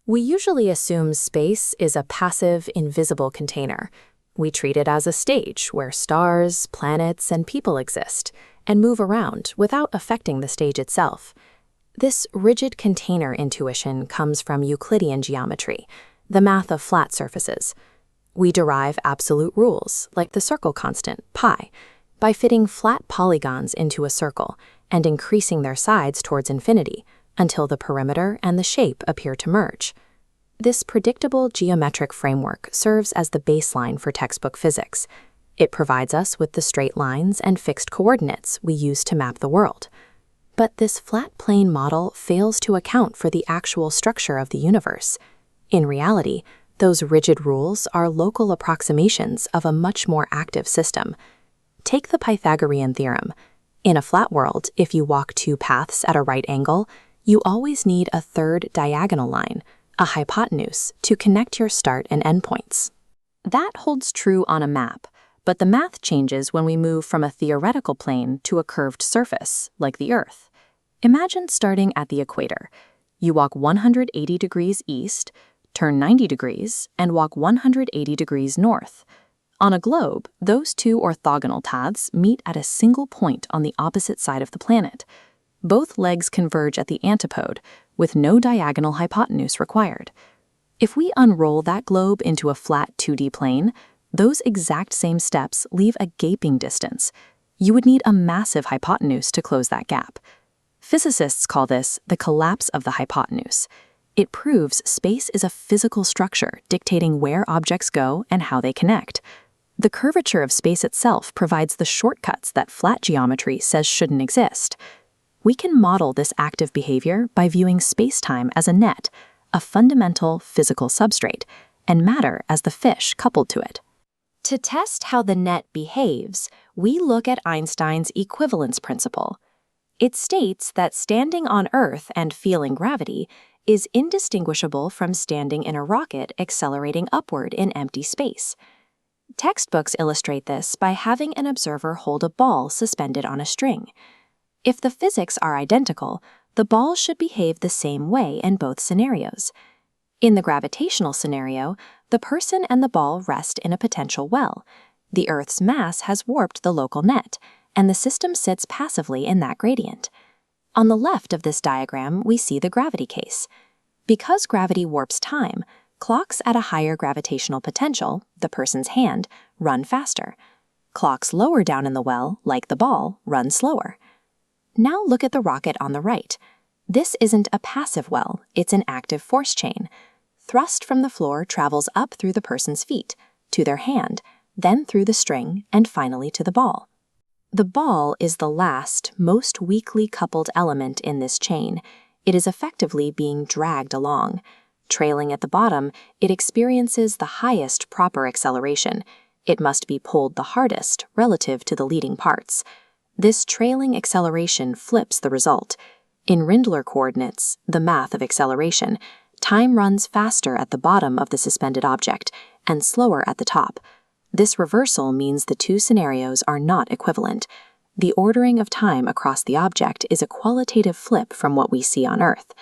We usually assume space is a passive, invisible container. We treat it as a stage where stars, planets, and people exist and move around without affecting the stage itself. This rigid container intuition comes from Euclidean geometry, the math of flat surfaces. We derive absolute rules, like the circle constant, pi, by fitting flat polygons into a circle and increasing their sides towards infinity until the perimeter and the shape appear to merge. This predictable geometric framework serves as the baseline for textbook physics. It provides us with the straight lines and fixed coordinates we use to map the world. But this flat plane model fails to account for the actual structure of the universe. In reality, those rigid rules are local approximations of a much more active system. Take the Pythagorean theorem. In a flat world, if you walk two paths at a right angle, you always need a third diagonal line, a hypotenuse, to connect your start and end points. That holds true on a map, but the math changes when we move from a theoretical plane to a curved surface, like the Earth. Imagine starting at the equator. You walk 180 degrees east, turn 90 degrees, and walk 180 degrees north. On a globe, those two orthogonal paths meet at a single point on the opposite side of the planet. Both legs converge at the antipode, with no diagonal hypotenuse required. If we unroll that globe into a flat 2D plane, those exact same steps leave a gaping distance. You would need a massive hypotenuse to close that gap. Physicists call this the collapse of the hypotenuse. It proves space is a physical structure dictating where objects go and how they connect. The curvature of space itself provides the shortcuts that flat geometry says shouldn't exist. We can model this active behavior by viewing spacetime as a net, a fundamental physical substrate, and matter as the fish coupled to it. To test how the net behaves, we look at Einstein's equivalence principle. It states that standing on Earth and feeling gravity is indistinguishable from standing in a rocket accelerating upward in empty space. Textbooks illustrate this by having an observer hold a ball suspended on a string. If the physics are identical, the ball should behave the same way in both scenarios. In the gravitational scenario, the person and the ball rest in a potential well. The Earth's mass has warped the local net, and the system sits passively in that gradient. On the left of this diagram, we see the gravity case. Because gravity warps time, clocks at a higher gravitational potential, the person's hand, run faster. Clocks lower down in the well, like the ball, run slower. Now look at the rocket on the right. This isn't a passive well, it's an active force chain. Thrust from the floor travels up through the person's feet, to their hand, then through the string, and finally to the ball. The ball is the last, most weakly coupled element in this chain. It is effectively being dragged along. Trailing at the bottom, it experiences the highest proper acceleration. It must be pulled the hardest relative to the leading parts. This trailing acceleration flips the result. In Rindler coordinates, the math of acceleration, time runs faster at the bottom of the suspended object and slower at the top. This reversal means the two scenarios are not equivalent. The ordering of time across the object is a qualitative flip from what we see on Earth.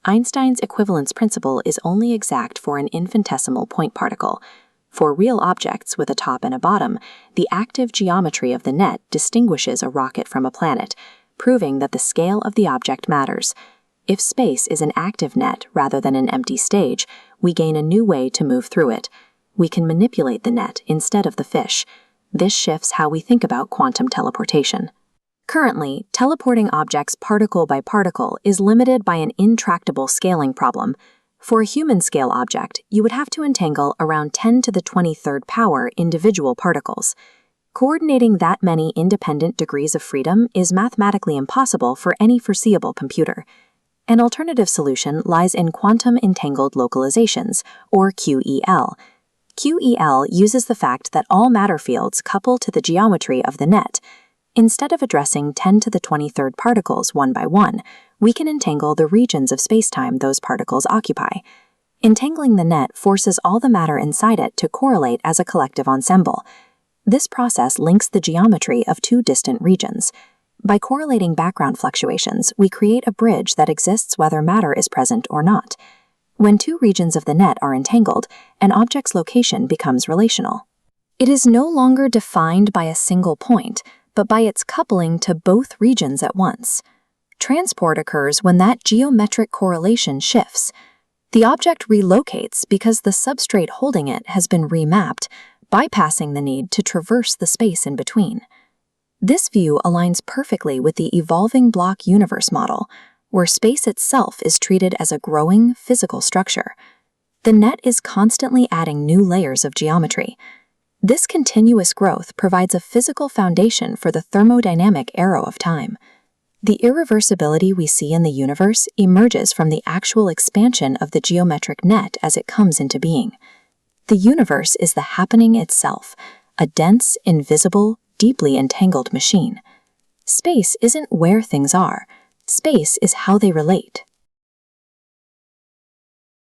Einstein's equivalence principle is only exact for an infinitesimal point particle. For real objects with a top and a bottom, the active geometry of the net distinguishes a rocket from a planet, proving that the scale of the object matters. If space is an active net rather than an empty stage, we gain a new way to move through it. We can manipulate the net instead of the fish. This shifts how we think about quantum teleportation. Currently, teleporting objects particle by particle is limited by an intractable scaling problem. For a human-scale object, you would have to entangle around 10 to the 23rd power individual particles. Coordinating that many independent degrees of freedom is mathematically impossible for any foreseeable computer. An alternative solution lies in Quantum Entangled Localizations, or QEL. QEL uses the fact that all matter fields couple to the geometry of the net. Instead of addressing 10 to the 23rd particles one by one, we can entangle the regions of spacetime those particles occupy. Entangling the net forces all the matter inside it to correlate as a collective ensemble. This process links the geometry of two distant regions. By correlating background fluctuations, we create a bridge that exists whether matter is present or not. When two regions of the net are entangled, an object's location becomes relational. It is no longer defined by a single point, but by its coupling to both regions at once. Transport occurs when that geometric correlation shifts. The object relocates because the substrate holding it has been remapped, bypassing the need to traverse the space in between. This view aligns perfectly with the evolving block universe model, where space itself is treated as a growing physical structure. The net is constantly adding new layers of geometry. This continuous growth provides a physical foundation for the thermodynamic arrow of time. The irreversibility we see in the universe emerges from the actual expansion of the geometric net as it comes into being. The universe is the happening itself, a dense, invisible, deeply entangled machine. Space isn't where things are. Space is how they relate.